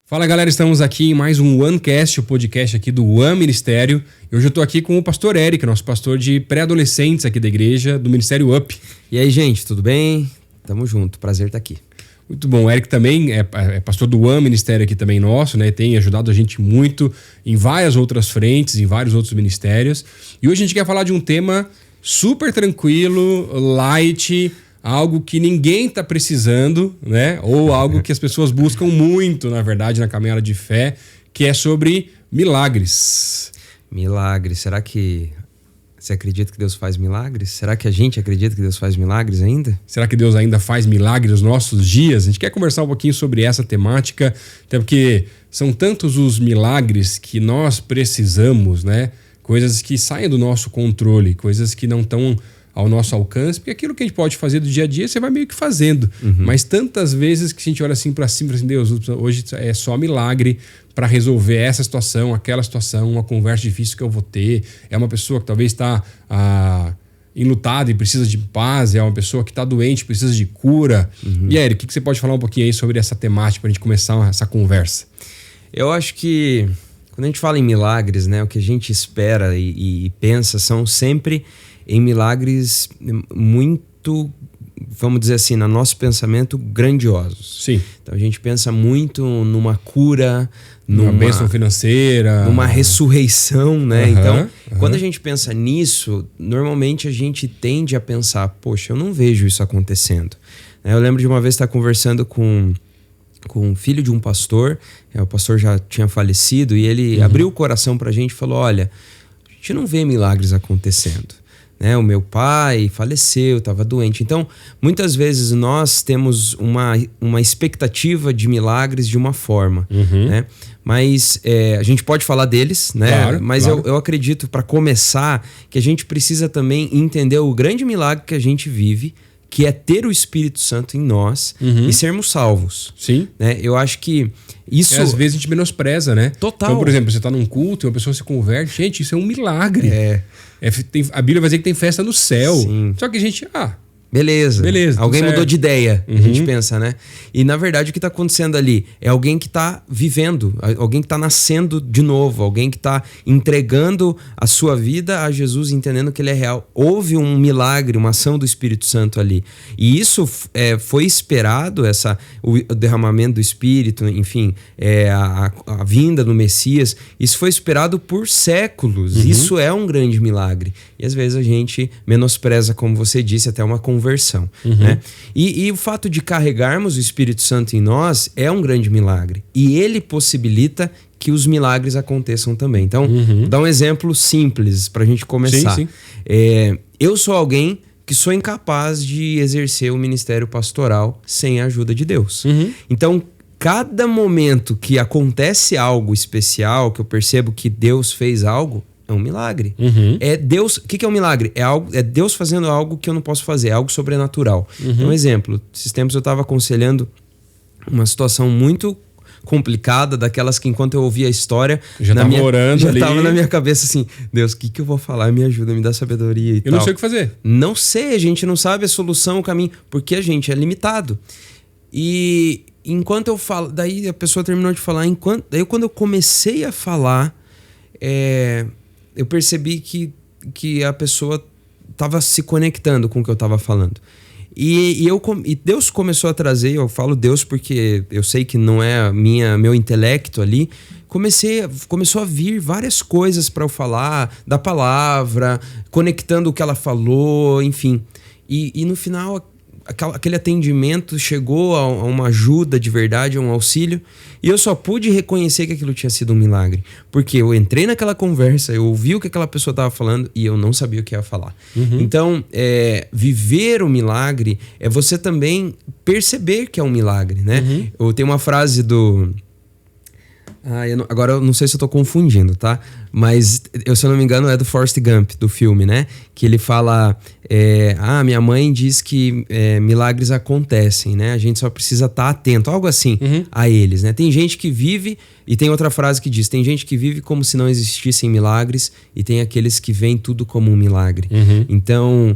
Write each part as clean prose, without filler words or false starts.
Fala galera, estamos aqui em mais um OneCast, o podcast aqui do One Ministério. Hoje eu estou aqui com o pastor Eric, nosso pastor de pré-adolescentes aqui da igreja, do Ministério Up. E aí, gente, tudo bem? Tamo junto, prazer estar aqui. Muito bom, o Eric também é pastor do One Ministério aqui também nosso, né? Tem ajudado a gente muito em várias outras frentes, em vários outros ministérios. E hoje a gente quer falar de um tema super tranquilo, light, algo que ninguém está precisando, né? Ou algo que as pessoas buscam muito, na verdade, na caminhada de fé, que é sobre milagres. Milagres. Será que você acredita que Deus faz milagres? Será que a gente acredita que Deus faz milagres ainda? Será que Deus ainda faz milagres nos nossos dias? A gente quer conversar um pouquinho sobre essa temática, até porque são tantos os milagres que nós precisamos, né? Coisas que saem do nosso controle, coisas que não estão ao nosso alcance, porque aquilo que a gente pode fazer do dia a dia, você vai meio que fazendo. Mas tantas vezes que a gente olha assim para cima, assim, Deus, hoje é só milagre para resolver essa situação, aquela situação, uma conversa difícil que eu vou ter. É uma pessoa que talvez está enlutada e precisa de paz, é uma pessoa que está doente e precisa de cura. E Eric, o que você pode falar um pouquinho aí sobre essa temática para a gente começar essa conversa? Eu acho que quando a gente fala em milagres, né, o que a gente espera e pensa são sempre em milagres muito, vamos dizer assim, no nosso pensamento, grandiosos. Sim. Então a gente pensa muito numa cura, numa bênção financeira, numa ressurreição, né? Então, quando a gente pensa nisso, normalmente a gente tende a pensar, poxa, eu não vejo isso acontecendo. Eu lembro de uma vez estar conversando com o filho de um pastor, o pastor já tinha falecido, e ele abriu o coração pra gente e falou, olha, a gente não vê milagres acontecendo. O meu pai faleceu, estava doente. Então, muitas vezes nós temos uma expectativa de milagres de uma forma, né? Mas a gente pode falar deles, né? Claro, mas claro. Eu acredito, para começar, que a gente precisa também entender o grande milagre que a gente vive, que é ter o Espírito Santo em nós e sermos salvos. Sim. Né? Eu acho que isso... Às vezes a gente menospreza, né? Total. Então, por exemplo, você está num culto e uma pessoa se converte. Gente, isso é um milagre. A Bíblia vai dizer que tem festa no céu. Sim. Só que a gente... Beleza. Alguém mudou de ideia, a gente pensa, né? E na verdade o que está acontecendo ali é alguém que está vivendo, alguém que está nascendo de novo, alguém que está entregando a sua vida a Jesus, entendendo que ele é real. Houve um milagre, uma ação do Espírito Santo ali. E isso foi esperado, o derramamento do Espírito, enfim, a vinda do Messias, isso foi esperado por séculos. Isso é um grande milagre. E às vezes a gente menospreza, como você disse, até uma conversão. Né? E o fato de carregarmos o Espírito Santo em nós é um grande milagre. E ele possibilita que os milagres aconteçam também. Então, vou dar um exemplo simples para a gente começar. Sim. Eu sou alguém que sou incapaz de exercer o ministério pastoral sem a ajuda de Deus. Então, cada momento que acontece algo especial, que eu percebo que Deus fez algo, é um milagre. É Deus. O que é um milagre? É Deus fazendo algo que eu não posso fazer, é algo sobrenatural. Então, exemplo, esses tempos eu estava aconselhando uma situação muito complicada, daquelas que enquanto eu ouvia a história, já estava na minha cabeça assim, Deus, o que eu vou falar? Me ajuda, me dá sabedoria e tal. Eu não sei o que fazer. Não sei, a gente não sabe a solução, o caminho, porque a gente é limitado. E enquanto eu falo, daí a pessoa terminou de falar, daí quando eu comecei a falar, eu percebi que a pessoa estava se conectando com o que eu estava falando. E Deus começou a trazer, eu falo Deus porque eu sei que não é meu intelecto ali, começou a vir várias coisas para eu falar, da palavra, conectando o que ela falou, enfim. E no final, aquele atendimento chegou a uma ajuda de verdade, a um auxílio, e eu só pude reconhecer que aquilo tinha sido um milagre, porque eu entrei naquela conversa, eu ouvi o que aquela pessoa estava falando e eu não sabia o que ia falar. Então, viver o milagre é você também perceber que é um milagre, né? Eu tenho uma frase do... agora eu não sei se eu tô confundindo, tá? Mas, se eu não me engano, é do Forrest Gump, do filme, né? Que ele fala... minha mãe diz que milagres acontecem, né? A gente só precisa estar atento, algo assim, a eles, né? Tem gente que vive... E tem outra frase que diz... Tem gente que vive como se não existissem milagres... E tem aqueles que veem tudo como um milagre. Então...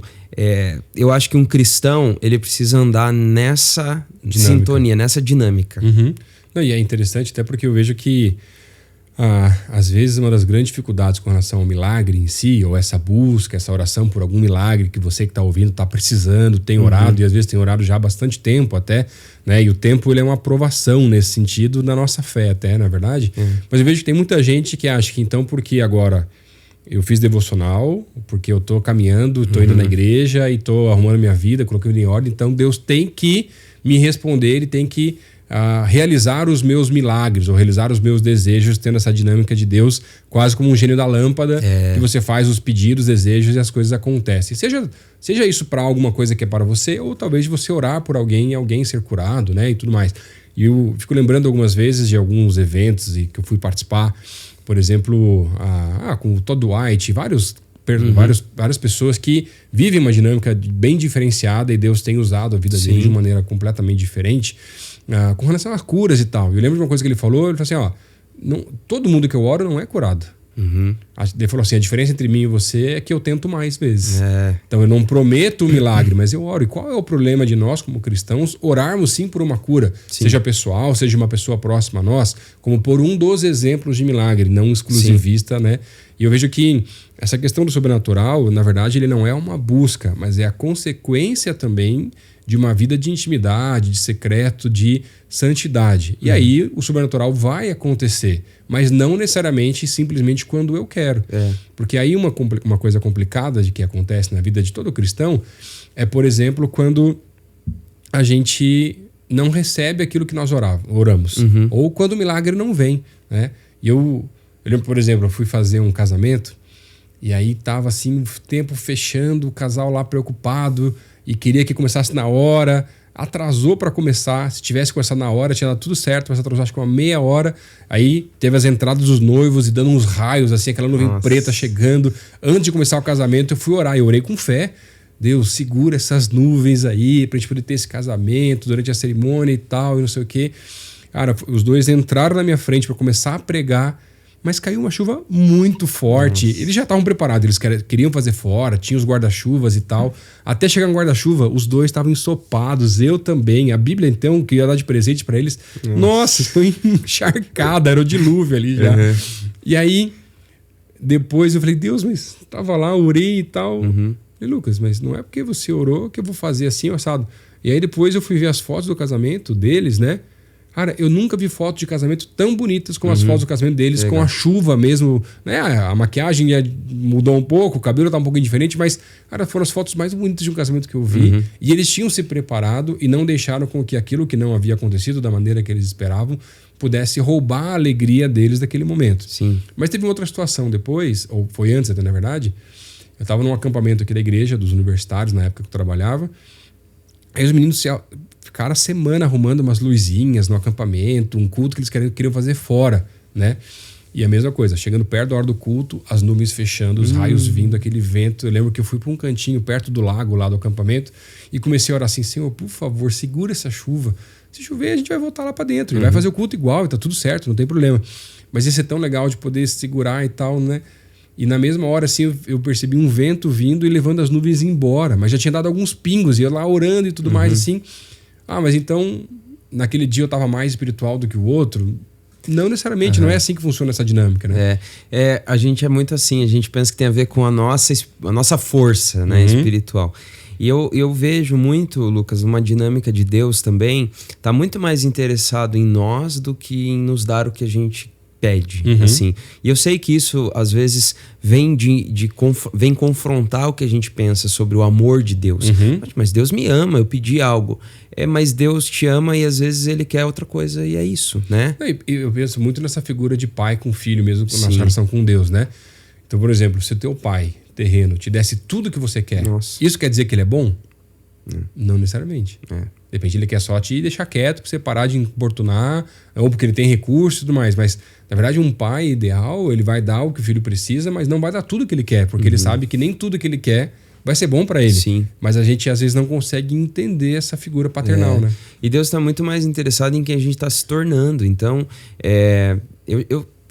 eu acho que um cristão... Ele precisa andar nessa sintonia, nessa dinâmica. E é interessante até porque eu vejo que às vezes uma das grandes dificuldades com relação ao milagre em si, ou essa busca, essa oração por algum milagre que você que está ouvindo está precisando, tem orado, e às vezes tem orado já há bastante tempo até, né? E o tempo ele é uma aprovação nesse sentido da nossa fé até, na verdade. Mas eu vejo que tem muita gente que acha que então porque agora eu fiz devocional, porque eu tô caminhando, tô indo na igreja e tô arrumando minha vida, colocando em ordem, então Deus tem que me responder, ele tem que realizar os meus milagres ou realizar os meus desejos, tendo essa dinâmica de Deus quase como um gênio da lâmpada, que você faz os pedidos, desejos e as coisas acontecem. Seja isso para alguma coisa que é para você, ou talvez você orar por alguém e alguém ser curado, né, e tudo mais. E eu fico lembrando algumas vezes de alguns eventos que eu fui participar, por exemplo, com o Todd White, várias pessoas que vivem uma dinâmica bem diferenciada e Deus tem usado a vida deles de maneira completamente diferente. Com relação às curas e tal. Eu lembro de uma coisa que ele falou assim, todo mundo que eu oro não é curado. Ele falou assim, a diferença entre mim e você é que eu tento mais vezes. Então eu não prometo o milagre, mas eu oro. E qual é o problema de nós como cristãos orarmos sim por uma cura? Seja pessoal, seja uma pessoa próxima a nós, como por um dos exemplos de milagre, não exclusivista, né? E eu vejo que essa questão do sobrenatural, na verdade, ele não é uma busca, mas é a consequência também de uma vida de intimidade, de secreto, de santidade. E aí o sobrenatural vai acontecer, mas não necessariamente simplesmente quando eu quero. Porque aí uma coisa complicada de que acontece na vida de todo cristão é, por exemplo, quando a gente não recebe aquilo que nós oramos. Ou quando o milagre não vem, né? E eu lembro, por exemplo, eu fui fazer um casamento e aí tava assim, o tempo fechando, o casal lá preocupado e queria que começasse na hora, atrasou para começar. Se tivesse começado na hora, tinha dado tudo certo, mas atrasou acho que uma meia hora. Aí teve as entradas dos noivos e dando uns raios, assim, aquela nuvem preta chegando. Antes de começar o casamento, eu fui orar. Eu orei com fé. Deus, segura essas nuvens aí pra gente poder ter esse casamento durante a cerimônia e tal, e não sei o quê. Cara, os dois entraram na minha frente para começar a pregar, mas caiu uma chuva muito forte. Eles já estavam preparados, eles queriam fazer fora, tinha os guarda-chuvas e tal. Até chegar no guarda-chuva, os dois estavam ensopados, eu também. A Bíblia, então, que ia dar de presente para eles, nossa, estou encharcada, era o dilúvio ali já. E aí, depois eu falei, Deus, mas tava lá, orei e tal. Eu falei, Lucas, mas não é porque você orou que eu vou fazer assim, assado. E aí depois eu fui ver as fotos do casamento deles, né? Cara, eu nunca vi fotos de casamento tão bonitas como as fotos do casamento deles, com a chuva mesmo, né? A maquiagem mudou um pouco, o cabelo tá um pouquinho diferente, mas, cara, foram as fotos mais bonitas de um casamento que eu vi. E eles tinham se preparado e não deixaram com que aquilo que não havia acontecido da maneira que eles esperavam pudesse roubar a alegria deles daquele momento. Mas teve uma outra situação depois, ou foi antes até, na verdade. Eu estava num acampamento aqui da igreja, dos universitários, na época que eu trabalhava. Aí os meninos ficaram a semana arrumando umas luzinhas no acampamento, um culto que eles queriam fazer fora, né? E a mesma coisa, chegando perto da hora do culto, as nuvens fechando, os raios vindo, aquele vento. Eu lembro que eu fui para um cantinho perto do lago lá do acampamento e comecei a orar assim, Senhor, por favor, segura essa chuva. Se chover, a gente vai voltar lá para dentro. E vai fazer o culto igual, e tá tudo certo, não tem problema. Mas ia ser tão legal de poder segurar e tal, né? E na mesma hora, assim, eu percebi um vento vindo e levando as nuvens embora. Mas já tinha dado alguns pingos, e eu lá orando e tudo mais, assim. Mas então, naquele dia eu estava mais espiritual do que o outro? Não necessariamente, não é assim que funciona essa dinâmica, né? A gente é muito assim, a gente pensa que tem a ver com a nossa força, né, espiritual. E eu vejo muito, Lucas, uma dinâmica de Deus também, tá muito mais interessado em nós do que em nos dar o que a gente pede, assim. E eu sei que isso às vezes vem vem confrontar o que a gente pensa sobre o amor de Deus. Mas Deus me ama, eu pedi algo. Mas Deus te ama e às vezes ele quer outra coisa e é isso, né? Eu penso muito nessa figura de pai com filho mesmo, na nossa relação com Deus, né? Então, por exemplo, se o teu pai terreno te desse tudo que você quer, isso quer dizer que ele é bom? Não necessariamente. De repente ele quer só te deixar quieto pra você parar de importunar, ou porque ele tem recursos e tudo mais. Mas, na verdade, um pai ideal, ele vai dar o que o filho precisa, mas não vai dar tudo que ele quer, porque ele sabe que nem tudo que ele quer vai ser bom para ele. Mas a gente, às vezes, não consegue entender essa figura paternal, né? E Deus está muito mais interessado em quem a gente está se tornando. Então,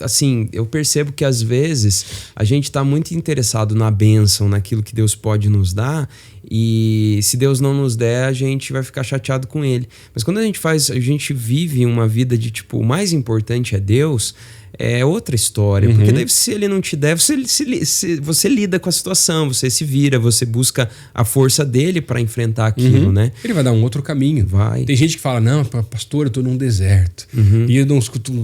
assim, eu percebo que às vezes a gente tá muito interessado na bênção, naquilo que Deus pode nos dar, e se Deus não nos der, a gente vai ficar chateado com ele. Mas quando a gente vive uma vida de tipo, o mais importante é Deus, é outra história. Porque daí, se ele não te der, você lida com a situação, você se vira, você busca a força dele para enfrentar aquilo, né? Ele vai dar um outro caminho. Vai. Tem gente que fala, não, pastor, eu tô num deserto. E eu não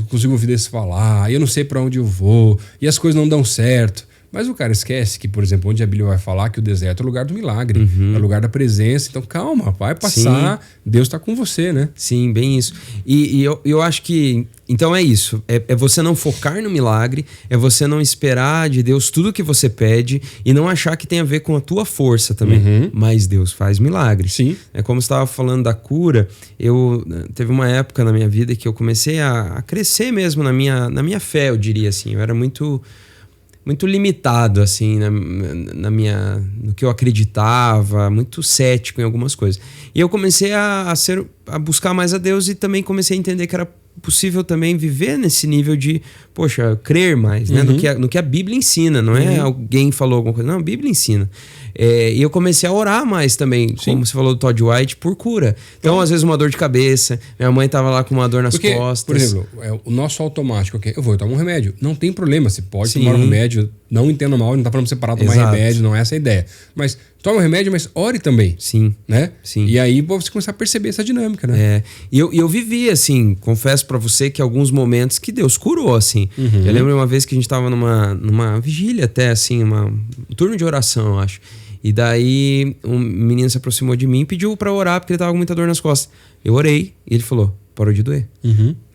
consigo ouvir Deus falar. E eu não sei para onde eu vou. E as coisas não dão certo. Mas o cara esquece que, por exemplo, onde a Bíblia vai falar que o deserto é o lugar do milagre, é o lugar da presença. Então, calma, vai passar, sim. Deus está com você, né? Sim, bem isso. E eu acho que, então é isso, é você não focar no milagre, é você não esperar de Deus tudo que você pede e não achar que tem a ver com a tua força também. Mas Deus faz milagres. Sim. É como você estava falando da cura, teve uma época na minha vida que eu comecei a crescer mesmo na minha fé, eu diria assim. Eu era muito limitado, assim, no que eu acreditava, muito cético em algumas coisas. E eu comecei a buscar mais a Deus e também comecei a entender que era possível também viver nesse nível de, poxa, crer mais, né? No que a Bíblia ensina, não é alguém falou alguma coisa, não, a Bíblia ensina. E eu comecei a orar mais também, como você falou do Todd White, por cura. Então, às vezes, uma dor de cabeça, minha mãe tava lá com uma dor nas costas. Por exemplo, o nosso automático, eu vou tomar um remédio. Não tem problema, você pode tomar um remédio, não entenda mal, não tá falando pra você parar de tomar remédio, não é essa a ideia. Mas toma o remédio, mas ore também. Sim. Né? Sim. E aí você começar a perceber essa dinâmica, né? E eu vivi, assim, confesso pra você que alguns momentos que Deus curou, assim. Eu lembro uma vez que a gente tava numa vigília até, assim, um turno de oração, eu acho. E daí um menino se aproximou de mim e pediu pra orar porque ele tava com muita dor nas costas. Eu orei e ele falou, parou de doer.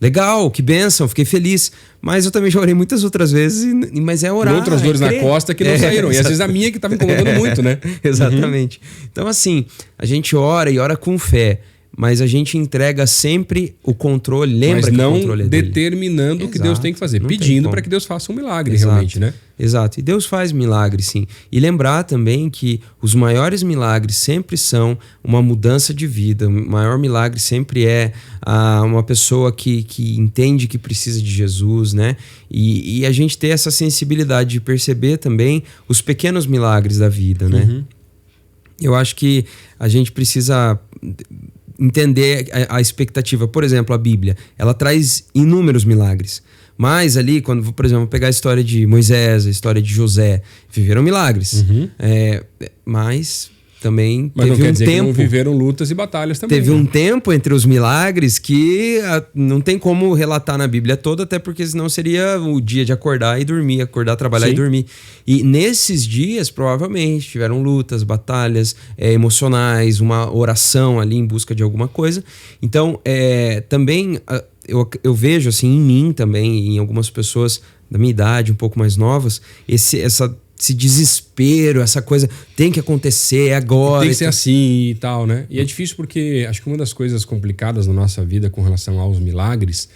Legal, que bênção, fiquei feliz. Mas eu também já orei muitas outras vezes, mas é orar. Outras dores na costa que não saíram. E às vezes a minha que tava incomodando muito, né? Exatamente. Então assim, a gente ora e ora com fé. Mas a gente entrega sempre o controle, lembra que o controle é dele. Determinando o que Deus tem que fazer, pedindo para que Deus faça um milagre realmente, né? Exato, e Deus faz milagres, sim. E lembrar também que os maiores milagres sempre são uma mudança de vida. O maior milagre sempre é uma pessoa que entende que precisa de Jesus, né? E a gente ter essa sensibilidade de perceber também os pequenos milagres da vida, né? Eu acho que a gente precisa entender a expectativa. Por exemplo, a Bíblia, ela traz inúmeros milagres. Mas ali, quando, por exemplo, pegar a história de Moisés, a história de José, viveram milagres. Mas também mas teve não quer dizer tempo. Que não viveram lutas e batalhas também. Teve um tempo entre os milagres que não tem como relatar na Bíblia toda, até porque senão seria o dia de acordar e dormir, acordar, trabalhar e dormir. E nesses dias, provavelmente, tiveram lutas, batalhas emocionais, uma oração ali em busca de alguma coisa. Então, também eu vejo assim em mim também, em algumas pessoas da minha idade, um pouco mais novas, esse desespero, essa coisa tem que acontecer, é agora. Tem que ser assim e tal, né? E é difícil porque acho que uma das coisas complicadas na nossa vida com relação aos milagres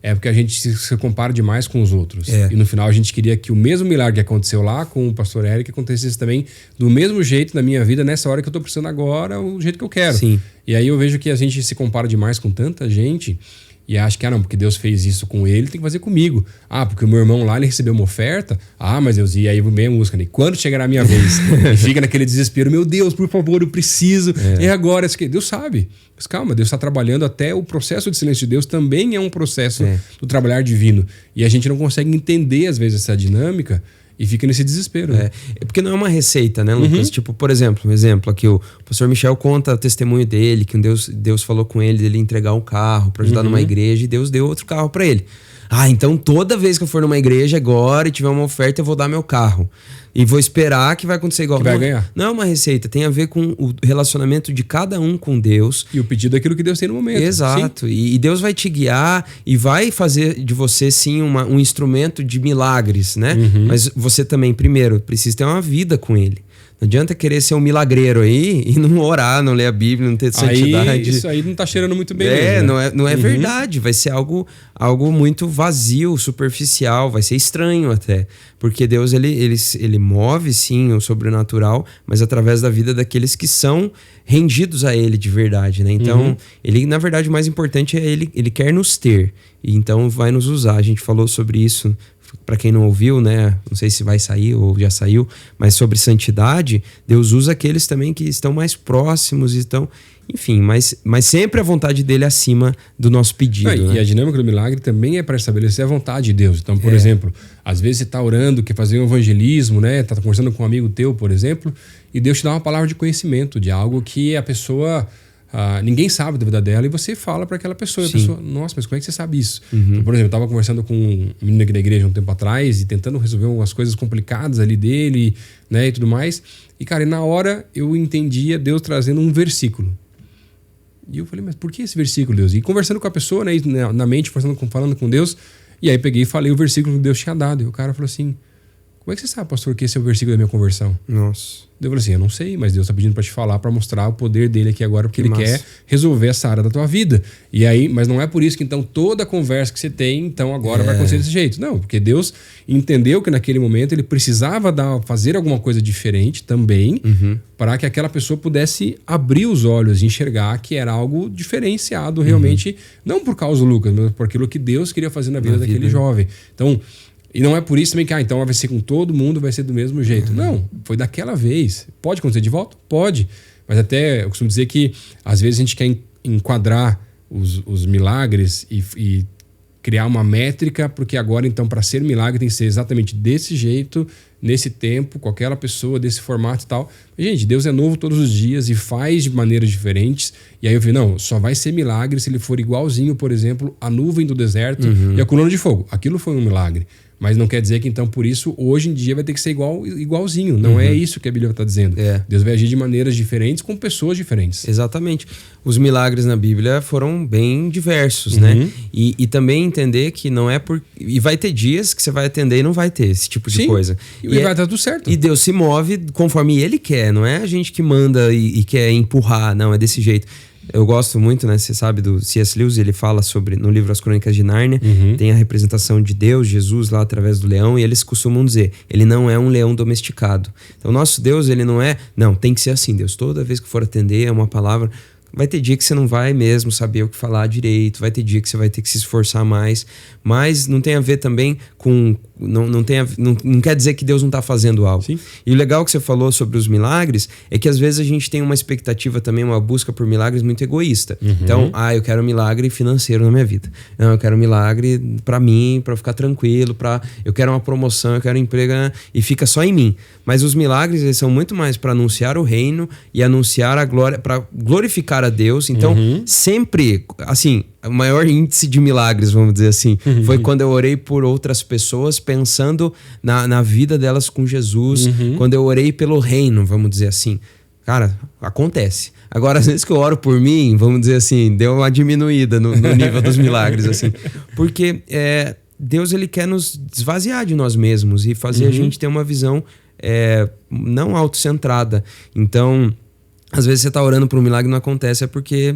é porque a gente se compara demais com os outros. E no final a gente queria que o mesmo milagre que aconteceu lá com o pastor Eric acontecesse também do mesmo jeito na minha vida, nessa hora que eu tô precisando agora, o jeito que eu quero. Sim. E aí eu vejo que a gente se compara demais com tanta gente e acha que, não, porque Deus fez isso com ele, tem que fazer comigo. Porque o meu irmão lá, ele recebeu uma oferta. Mas Deus, e aí vem a música, né? Quando chegará a minha vez? E fica naquele desespero, meu Deus, por favor, eu preciso. É agora. Deus sabe. Mas calma, Deus está trabalhando, até o processo de silêncio de Deus também é um processo do trabalhar divino. E a gente não consegue entender, às vezes, essa dinâmica e fica nesse desespero. É porque não é uma receita, né, Lucas? Tipo, por exemplo, um exemplo aqui, o pastor Michel conta o testemunho dele, que Deus falou com ele dele entregar um carro para ajudar numa igreja e Deus deu outro carro para ele. Então toda vez que eu for numa igreja agora e tiver uma oferta, eu vou dar meu carro. E vou esperar que vai acontecer igual. Que vai ganhar. Não é uma receita, tem a ver com o relacionamento de cada um com Deus. E o pedido daquilo que Deus tem no momento. Exato. E Deus vai te guiar e vai fazer de você, sim, um instrumento de milagres, né? Mas você também, primeiro, precisa ter uma vida com Ele. Não adianta querer ser um milagreiro aí e não orar, não ler a Bíblia, não ter santidade. Isso aí não tá cheirando muito bem mesmo, né? Não é verdade. Vai ser algo muito vazio, superficial, vai ser estranho até. Porque Deus, ele move, sim, o sobrenatural, mas através da vida daqueles que são rendidos a Ele de verdade, né? Então, Ele, na verdade, o mais importante é Ele quer nos ter. E então vai nos usar. A gente falou sobre isso, para quem não ouviu, né? Não sei se vai sair ou já saiu, mas sobre santidade, Deus usa aqueles também que estão mais próximos, enfim, mas sempre a vontade dele acima do nosso pedido. E a dinâmica do milagre também é para estabelecer a vontade de Deus. Então, por exemplo, às vezes você está orando, quer fazer um evangelismo, né? Tá conversando com um amigo teu, por exemplo, e Deus te dá uma palavra de conhecimento de algo que a pessoa... ninguém sabe da vida dela, e você fala para aquela pessoa. E a pessoa, nossa, mas como é que você sabe isso? Então, por exemplo, eu estava conversando com um menino aqui da igreja um tempo atrás e tentando resolver umas coisas complicadas ali dele, né, e tudo mais. E, cara, na hora eu entendia Deus trazendo um versículo. E eu falei, mas por que esse versículo, Deus? E conversando com a pessoa, né, na mente, falando com Deus, e aí peguei e falei o versículo que Deus tinha dado. E o cara falou assim, como é que você sabe, pastor, que esse é o versículo da minha conversão? Nossa. Eu falei assim, eu não sei, mas Deus está pedindo para te falar, para mostrar o poder dele aqui agora, porque ele quer resolver essa área da tua vida. E aí, mas não é por isso que então toda conversa que você tem, então agora vai acontecer desse jeito. Não, porque Deus entendeu que naquele momento ele precisava fazer alguma coisa diferente também, para que aquela pessoa pudesse abrir os olhos e enxergar que era algo diferenciado realmente, não por causa do Lucas, mas por aquilo que Deus queria fazer na vida daquele jovem. Então, e não é por isso também que, então vai ser com todo mundo, vai ser do mesmo jeito. Não, foi daquela vez. Pode acontecer de volta? Pode. Mas até eu costumo dizer que às vezes a gente quer enquadrar os milagres e criar uma métrica, porque agora então para ser milagre tem que ser exatamente desse jeito, nesse tempo, com aquela pessoa, desse formato e tal. Gente, Deus é novo todos os dias e faz de maneiras diferentes. E aí eu falei, não, só vai ser milagre se ele for igualzinho, por exemplo, a nuvem do deserto e a coluna de fogo. Aquilo foi um milagre. Mas não quer dizer que, então, por isso, hoje em dia vai ter que ser igualzinho. Não é isso que a Bíblia está dizendo. Deus vai agir de maneiras diferentes com pessoas diferentes. Exatamente. Os milagres na Bíblia foram bem diversos, né? E também entender que não é por... E vai ter dias que você vai atender e não vai ter esse tipo de coisa. E vai estar tudo certo. E Deus se move conforme Ele quer. Não é a gente que manda e quer empurrar. Não, é desse jeito. Eu gosto muito, né? Você sabe do C.S. Lewis, ele fala sobre, no livro As Crônicas de Nárnia, tem a representação de Deus, Jesus lá através do leão, e eles costumam dizer, ele não é um leão domesticado. Então, o nosso Deus, ele não é, não, tem que ser assim, Deus, toda vez que for atender é uma palavra... Vai ter dia que você não vai mesmo saber o que falar direito, vai ter dia que você vai ter que se esforçar mais, mas não tem a ver também com... Não quer dizer que Deus não está fazendo algo. Sim. E o legal que você falou sobre os milagres é que às vezes a gente tem uma expectativa também, uma busca por milagres muito egoísta. Então, eu quero um milagre financeiro na minha vida. Não, eu quero um milagre para mim, para ficar tranquilo, eu quero uma promoção, eu quero um emprego, e fica só em mim. Mas os milagres, eles são muito mais para anunciar o reino e anunciar a glória, para glorificar a Deus. Então, sempre, assim, o maior índice de milagres, vamos dizer assim, foi quando eu orei por outras pessoas pensando na vida delas com Jesus, quando eu orei pelo reino, vamos dizer assim. Cara, acontece. Agora, às vezes que eu oro por mim, vamos dizer assim, deu uma diminuída no nível dos milagres, assim. Porque Deus, ele quer nos esvaziar de nós mesmos e fazer a gente ter uma visão não autocentrada. Então... Às vezes você tá orando por um milagre e não acontece, é porque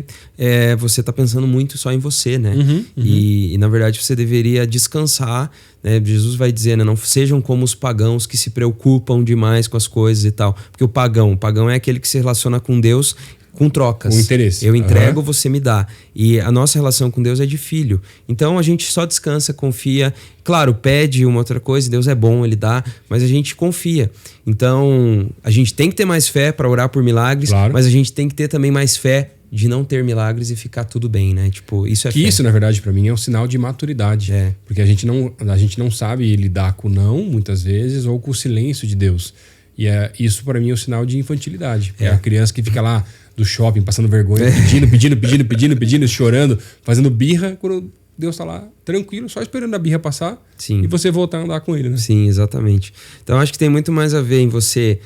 você tá pensando muito só em você, né? E na verdade você deveria descansar, né? Jesus vai dizer, né? Não sejam como os pagãos que se preocupam demais com as coisas e tal. Porque o pagão é aquele que se relaciona com Deus com trocas. Com interesse. Eu entrego, você me dá. E a nossa relação com Deus é de filho. Então a gente só descansa, confia. Claro, pede uma outra coisa, Deus é bom, Ele dá, mas a gente confia. Então a gente tem que ter mais fé para orar por milagres, mas a gente tem que ter também mais fé de não ter milagres e ficar tudo bem, né? Tipo, isso é fé. Isso, na verdade, para mim é um sinal de maturidade. Porque a gente não sabe lidar com o não, muitas vezes, ou com o silêncio de Deus. E isso para mim é um sinal de infantilidade. É a criança que fica lá do shopping, passando vergonha, pedindo, chorando, fazendo birra, quando Deus tá lá tranquilo, só esperando a birra passar e você voltar a andar com ele, né? Sim, exatamente. Então acho que tem muito mais a ver em você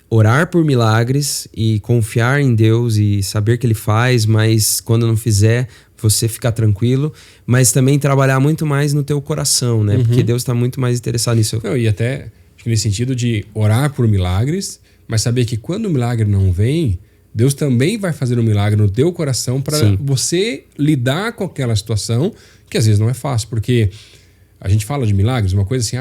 orar por milagres e confiar em Deus e saber que Ele faz, mas quando não fizer, você ficar tranquilo, mas também trabalhar muito mais no teu coração, né? Porque Deus está muito mais interessado nisso. Não, e até acho que nesse sentido de orar por milagres, mas saber que quando o milagre não vem, Deus também vai fazer um milagre no teu coração para você lidar com aquela situação que às vezes não é fácil, porque a gente fala de milagres, uma coisa assim,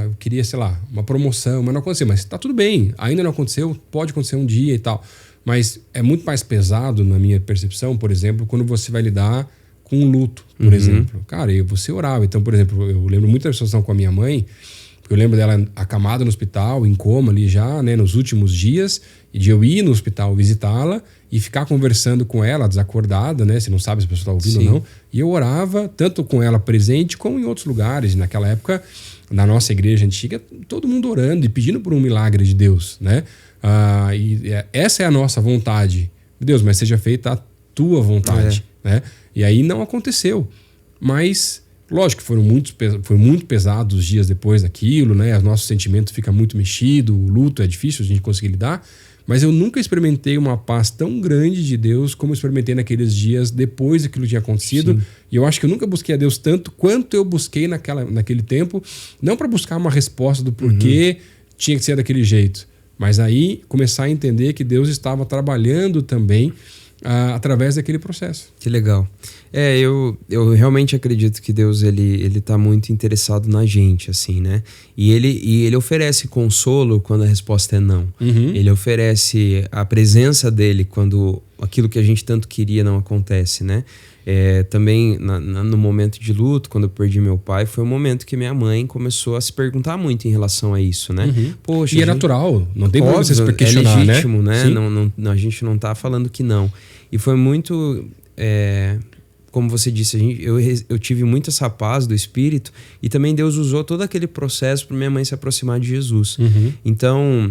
eu queria, sei lá, uma promoção, mas não aconteceu, mas tá tudo bem, ainda não aconteceu, pode acontecer um dia e tal, mas é muito mais pesado na minha percepção, por exemplo, quando você vai lidar com um luto, por exemplo. Cara, você orava, então, por exemplo, eu lembro muito da situação com a minha mãe, porque eu lembro dela acamada no hospital, em coma ali já, né, nos últimos dias, e de eu ir no hospital visitá-la e ficar conversando com ela, desacordada, né? Você não sabe se a pessoa está ouvindo ou não. E eu orava tanto com ela presente como em outros lugares. Naquela época, na nossa igreja antiga, todo mundo orando e pedindo por um milagre de Deus, né? Essa é a nossa vontade. Deus, mas seja feita a tua vontade, né? E aí não aconteceu. Mas, lógico que foi muito pesado os dias depois daquilo, né? O nosso sentimento fica muito mexido, o luto é difícil a gente conseguir lidar. Mas eu nunca experimentei uma paz tão grande de Deus como eu experimentei naqueles dias depois daquilo que tinha acontecido. Sim. E eu acho que eu nunca busquei a Deus tanto quanto eu busquei naquele tempo. Não para buscar uma resposta do porquê tinha que ser daquele jeito. Mas aí começar a entender que Deus estava trabalhando também através daquele processo. Que legal. Eu realmente acredito que Deus ele tá muito interessado na gente, assim, né? E ele oferece consolo quando a resposta é não. Ele oferece a presença dele quando aquilo que a gente tanto queria não acontece, né? Também no momento de luto, quando eu perdi meu pai, foi um momento que minha mãe começou a se perguntar muito em relação a isso, né? Poxa, e é natural, não tem problema você questionar, é legítimo, né? Não, a gente não tá falando que não. E foi muito... como você disse, eu tive muito essa paz do Espírito e também Deus usou todo aquele processo para minha mãe se aproximar de Jesus. Então,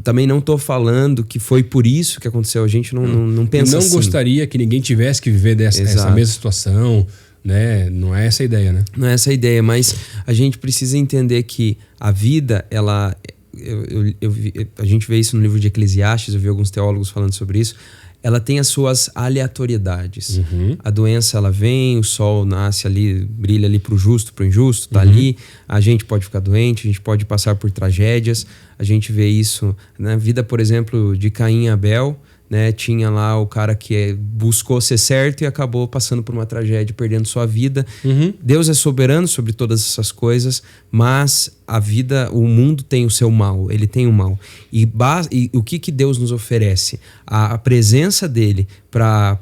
também não estou falando que foi por isso que aconteceu. A gente não pensa assim. Eu não gostaria que ninguém tivesse que viver essa mesma situação, né? Não é essa a ideia, né? Não é essa a ideia, mas a gente precisa entender que a vida, ela... a gente vê isso no livro de Eclesiastes, eu vi alguns teólogos falando sobre isso. Ela tem as suas aleatoriedades. A doença, ela vem, o sol nasce ali, brilha ali pro justo, pro injusto, tá ali. A gente pode ficar doente, a gente pode passar por tragédias. A gente vê isso na vida, por exemplo, de Caim e Abel, né? Tinha lá o cara que buscou ser certo e acabou passando por uma tragédia, perdendo sua vida. Deus é soberano sobre todas essas coisas, mas a vida, o mundo tem o seu mal, ele tem o mal. E o que Deus nos oferece? A presença dele para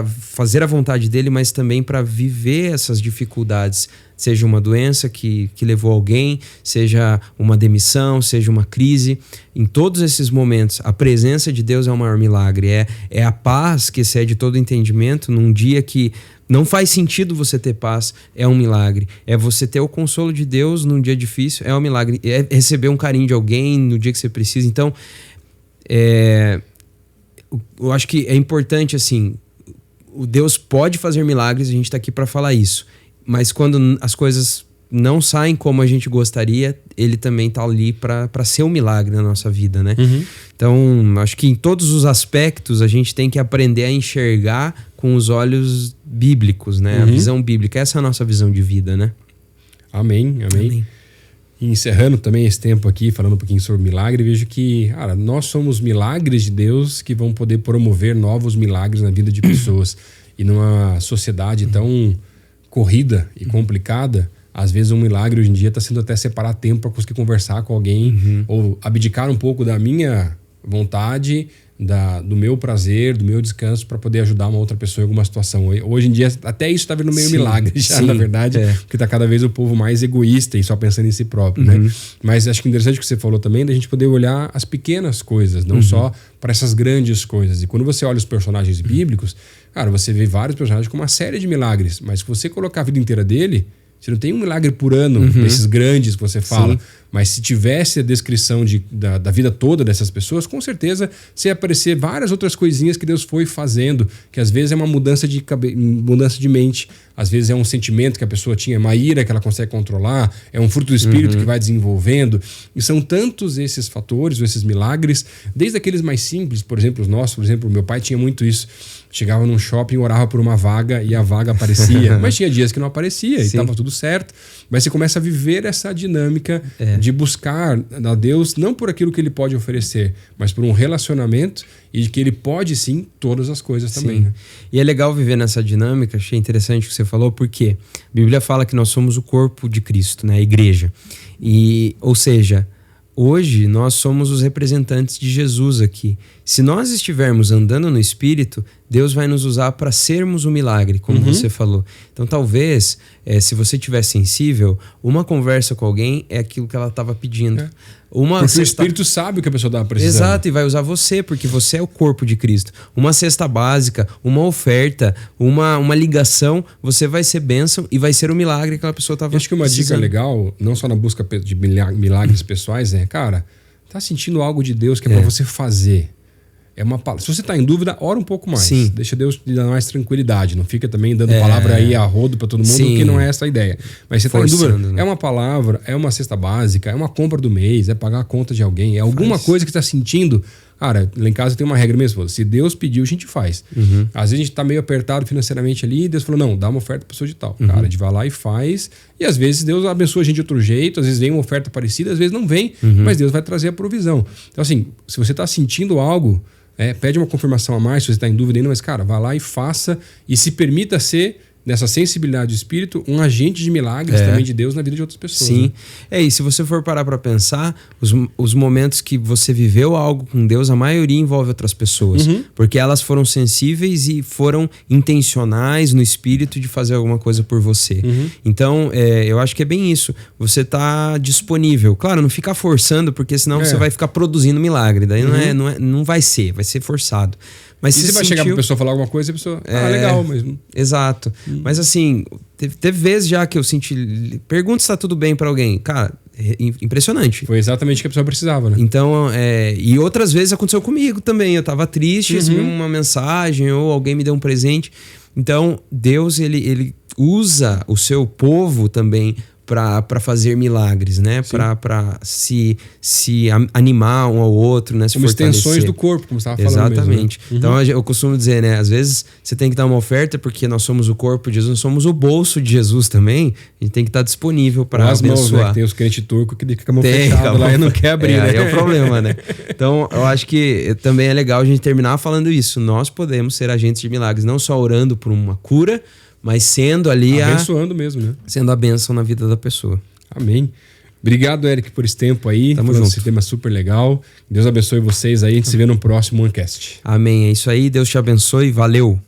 fazer a vontade dele, mas também para viver essas dificuldades. Seja uma doença que levou alguém, seja uma demissão, seja uma crise. Em todos esses momentos, a presença de Deus é o maior milagre. É a paz que excede todo entendimento num dia que não faz sentido você ter paz, é um milagre. É você ter o consolo de Deus num dia difícil, é um milagre. É receber um carinho de alguém no dia que você precisa. Então, eu acho que é importante, assim, o Deus pode fazer milagres, a gente está aqui para falar isso. Mas quando as coisas não saem como a gente gostaria, ele também está ali para ser um milagre na nossa vida, né? Então, acho que em todos os aspectos a gente tem que aprender a enxergar com os olhos bíblicos, né? A visão bíblica, essa é a nossa visão de vida, né? Amém. E encerrando também esse tempo aqui, falando um pouquinho sobre milagre, vejo que, cara, nós somos milagres de Deus que vão poder promover novos milagres na vida de pessoas. E numa sociedade tão corrida e complicada, às vezes um milagre hoje em dia está sendo até separar tempo para conseguir conversar com alguém ou abdicar um pouco da minha vontade, do meu prazer, do meu descanso para poder ajudar uma outra pessoa em alguma situação. Hoje em dia até isso está vendo meio milagre já, na verdade, porque está cada vez o povo mais egoísta e só pensando em si próprio, né? Mas acho que interessante o que você falou também, da gente poder olhar as pequenas coisas, não só para essas grandes coisas. E quando você olha os personagens bíblicos, cara, você vê vários personagens com uma série de milagres, mas se você colocar a vida inteira dele, você não tem um milagre por ano desses grandes que você fala. Mas se tivesse a descrição da vida toda dessas pessoas, com certeza você ia aparecer várias outras coisinhas que Deus foi fazendo, que às vezes é uma mudança de mente, às vezes é um sentimento que a pessoa tinha, uma ira que ela consegue controlar, é um fruto do Espírito que vai desenvolvendo. E são tantos esses fatores, ou esses milagres, desde aqueles mais simples, por exemplo, os nossos, por exemplo, meu pai tinha muito isso. chegava num shopping, orava por uma vaga e a vaga aparecia. Mas tinha dias que não aparecia e estava tudo certo. Mas você começa a viver essa dinâmica de buscar a Deus, não por aquilo que ele pode oferecer, mas por um relacionamento e de que ele pode sim todas as coisas também. Né? E é legal viver nessa dinâmica, achei interessante o que você falou, porque a Bíblia fala que nós somos o corpo de Cristo, né? A igreja. Ou seja, hoje nós somos os representantes de Jesus aqui. Se nós estivermos andando no Espírito, Deus vai nos usar para sermos o milagre, como você falou. Então talvez, se você estiver sensível, uma conversa com alguém é aquilo que ela estava pedindo. Porque o Espírito sabe o que a pessoa estava precisando. Exato, e vai usar você, porque você é o corpo de Cristo. Uma cesta básica, uma oferta, uma ligação, você vai ser bênção e vai ser o milagre que aquela pessoa estava precisando. Acho que uma dica legal, não só na busca de milagres pessoais, cara, tá sentindo algo de Deus que é para você fazer. Se você está em dúvida, ora um pouco mais. Sim. Deixa Deus te dar mais tranquilidade. Não fica também dando palavra aí a rodo para todo mundo, porque não é essa a ideia. Mas você está em dúvida, né? É uma palavra, é uma cesta básica, é uma compra do mês, é pagar a conta de alguém, é alguma coisa que está sentindo. Cara, lá em casa tem uma regra mesmo. Se Deus pediu, a gente faz. Às vezes a gente está meio apertado financeiramente ali e Deus falou, não, dá uma oferta para pessoa de tal. Cara, a gente vai lá e faz. E às vezes Deus abençoa a gente de outro jeito, às vezes vem uma oferta parecida, às vezes não vem, mas Deus vai trazer a provisão. Então assim, se você está sentindo algo, pede uma confirmação a mais se você está em dúvida ainda, mas cara, vá lá e faça e se permita ser, nessa sensibilidade do Espírito, um agente de milagres também de Deus na vida de outras pessoas. Sim. Né? E se você for parar para pensar, os momentos que você viveu algo com Deus, a maioria envolve outras pessoas. Porque elas foram sensíveis e foram intencionais no Espírito de fazer alguma coisa por você. Então, eu acho que é bem isso. Você tá disponível. Claro, não ficar forçando, porque senão você vai ficar produzindo milagre. Daí não vai ser forçado. Mas e você vai chegar pra pessoa falar alguma coisa e a pessoa, legal, mas... Exato. Mas assim, teve vezes já que eu senti... Pergunta se tá tudo bem pra alguém. Cara, impressionante. Foi exatamente o que a pessoa precisava, né? Então, e outras vezes aconteceu comigo também. Eu tava triste, recebi uma mensagem ou alguém me deu um presente. Então, Deus, ele usa o seu povo também para fazer milagres, né? Para se animar um ao outro, né? Se como extensões do corpo, como você estava falando. Exatamente. Mesmo, né? Então eu costumo dizer, né? Às vezes você tem que dar uma oferta porque nós somos o corpo de Jesus, nós somos o bolso de Jesus também. A gente tem que estar disponível para abençoar. Mãos, né? Tem os crentes turcos que fica a mão fechada lá e não quer abrir, né? É o problema, né? Então eu acho que também é legal a gente terminar falando isso. Nós podemos ser agentes de milagres, não só orando por uma cura, mas sendo ali abençoando mesmo, né? Sendo a bênção na vida da pessoa. Amém. Obrigado, Eric, por esse tempo aí. Tamo junto. Esse tema super legal. Deus abençoe vocês aí. A gente se vê no próximo OneCast. Amém. É isso aí. Deus te abençoe. Valeu.